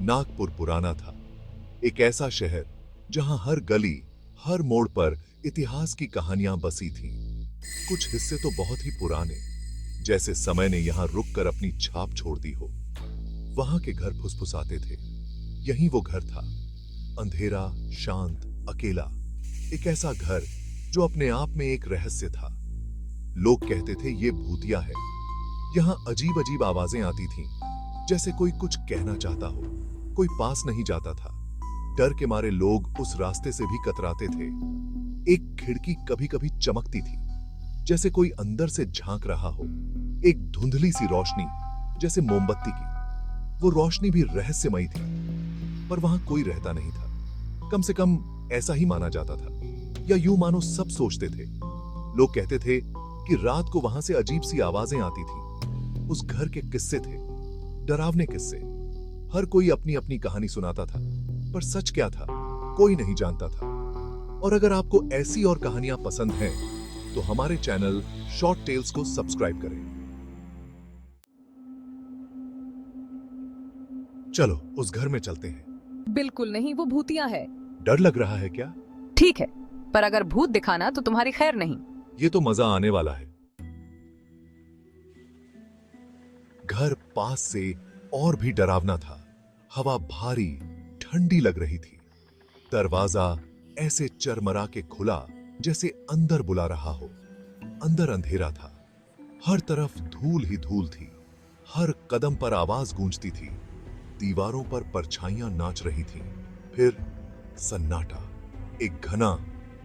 नागपुर पुराना था, एक ऐसा शहर जहां हर गली, हर मोड़ पर इतिहास की कहानियां बसी थीं। कुछ हिस्से तो बहुत ही पुराने, जैसे समय ने यहां रुककर अपनी छाप छोड़ दी हो। वहां के घर फुसफुसाते थे, यही वो घर था, अंधेरा, शांत, अकेला, एक ऐसा घर जो अपने आप में एक रहस्य था। लोग कहते थे ये भूतिया है। यहां अजीब अजीब आवाजें आती थीं, जैसे कोई कुछ कहना चाहता हो, कोई पास नहीं जाता था। डर के मारे लोग उस रास्ते से भी कतराते थे। एक खिड़की कभी कभी चमकती थी, जैसे कोई अंदर से झांक रहा हो। एक धुंधली सी रोशनी, जैसे मोमबत्ती की। वो रोशनी भी रहस्यमयी थी, पर वहां कोई रहता नहीं था। कम से कम ऐसा ही माना जाता था, या यूं मानो सब सोचते थे। लोग कहते थे कि रात को वहां से अजीब सी आवाजें आती थीं। उस घर के किस्से थे, डरावने किस्से। हर कोई अपनी अपनी कहानी सुनाता था, पर सच क्या था, कोई नहीं जानता था। और अगर आपको ऐसी और कहानियां पसंद हैं, तो हमारे चैनल शॉर्ट टेल्स को सब्सक्राइब करें। चलो उस घर में चलते हैं। बिल्कुल नहीं, वो भूतिया है। डर लग रहा है क्या? ठीक है, पर अगर भूत दिखाना तो तुम्हारी खैर नहीं। ये तो मजा आने वाला है। घर पास से और भी डरावना था। हवा भारी, ठंडी लग रही थी। दरवाजा ऐसे चरमरा के खुला, जैसे अंदर बुला रहा हो। अंदर अंधेरा था, हर तरफ धूल ही धूल थी। हर कदम पर आवाज गूंजती थी। दीवारों पर परछाइयां नाच रही थीं। फिर सन्नाटा, एक घना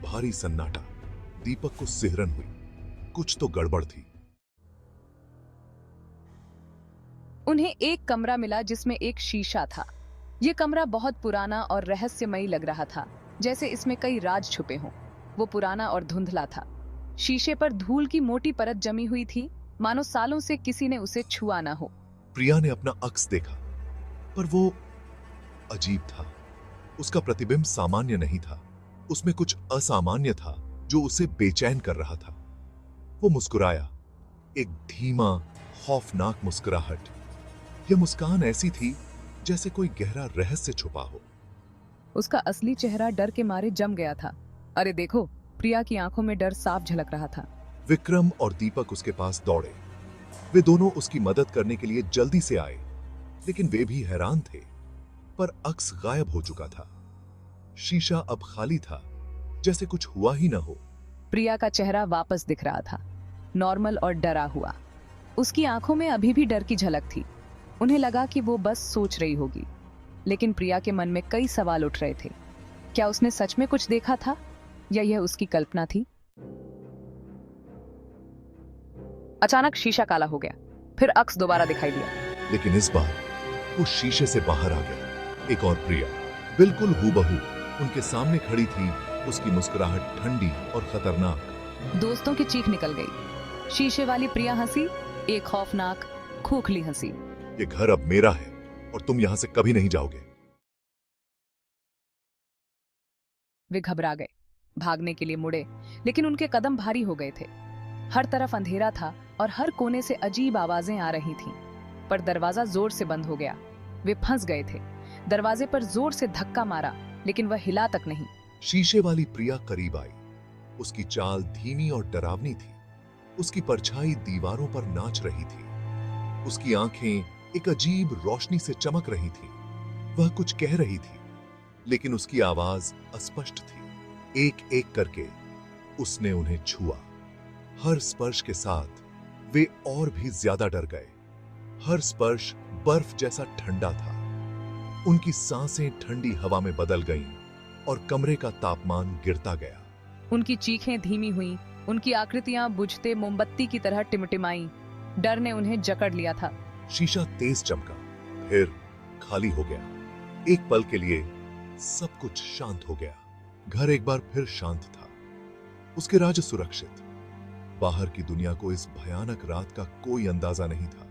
भारी सन्नाटा। दीपक को सिहरन हुई, कुछ तो गड़बड़ थी। उन्हें एक कमरा मिला जिसमें एक शीशा था। ये कमरा बहुत पुराना और रहस्यमयी लग रहा था, जैसे इसमें कई राज छुपे हों। वो पुराना और धुंधला था। शीशे पर धूल की मोटी परत जमी हुई थी, मानो सालों से किसी ने उसे छुआ ना हो। प्रिया ने अपना अक्स देखा, पर वो अजीब था। उसका प्रतिबिंब सामान्य नहीं था, उसमें कुछ असामान्य था जो उसे बेचैन कर रहा था। वो मुस्कुराया, एक धीमा, खौफनाक मुस्कुराहट। यह मुस्कान ऐसी थी जैसे कोई गहरा रहस्य छुपा हो। उसका असली चेहरा डर के मारे जम गया था। अरे देखो, प्रिया की आंखों में डर साफ झलक रहा था। विक्रम और दीपक उसके पास दौड़े। वे दोनों उसकी मदद करने के लिए जल्दी से आए, लेकिन वे भी हैरान थे, पर अक्स गायब हो चुका था। शीशा अब खाली था, जैसे कुछ हुआ ही ना हो। प्रिया का चेहरा वापस दिख रहा था, नॉर्मल और डरा हुआ। उसकी आंखों में अभी भी डर की झलक थी। उन्हें लगा कि वो बस सोच रही होगी, लेकिन प्रिया के मन में कई सवाल उठ रहे थे। क्या उसने सच में कुछ देखा था, या यह उसकी कल्पना थी? अचानक शीशा काला हो गया, फिर अक्स दोबारा दिखाई दिया। लेकिन इस बार वो शीशे से बाहर आ गया। एक और प्रिया, बिल्कुल हूबहू उनके सामने खड़ी थी। उसकी मुस्कुराहट ठंडी और खतरनाक। दोस्तों की चीख निकल गई। शीशे वाली प्रिया हंसी, एक खौफनाक, खोखली हंसी। ये घर अब मेरा है और तुम यहां से कभी नहीं जाओगे। वे घबरा गए, भागने के लिए मुड़े, लेकिन उनके कदम भारी हो गए थे। हर तरफ अंधेरा था और हर कोने से अजीब आवाजें आ रही थीं। पर दरवाजा जोर से बंद हो गया। वे फंस गए थे। दरवाजे पर जोर से धक्का मारा, लेकिन वह हिला तक नहीं। शीशे वाली प्रिया करीब आई। उसकी चाल धीमी और डरावनी थी। उसकी परछाई दीवारों पर नाच रही थी। उसकी आंखें एक अजीब रोशनी से चमक रही थी। वह कुछ कह रही थी, लेकिन उसकी आवाज अस्पष्ट थी। एक एक करके उसने उन्हें छुआ। हर स्पर्श के साथ वे और भी ज्यादा डर गए। हर स्पर्श बर्फ जैसा ठंडा था। उनकी सांसें ठंडी हवा में बदल गईं और कमरे का तापमान गिरता गया। उनकी चीखें धीमी हुईं, उनकी आकृतियां बुझते मोमबत्ती की तरह टिमटिमाईं। डर ने उन्हें जकड़ लिया था। शीशा तेज चमका, फिर खाली हो गया। एक पल के लिए सब कुछ शांत हो गया। घर एक बार फिर शांत था, उसके राज सुरक्षित। बाहर की दुनिया को इस भयानक रात का कोई अंदाजा नहीं था।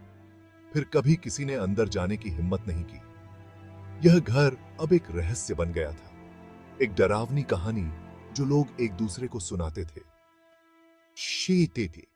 फिर कभी किसी ने अंदर जाने की हिम्मत नहीं की। यह घर अब एक रहस्य बन गया था, एक डरावनी कहानी जो लोग एक दूसरे को सुनाते थे। शीते थे।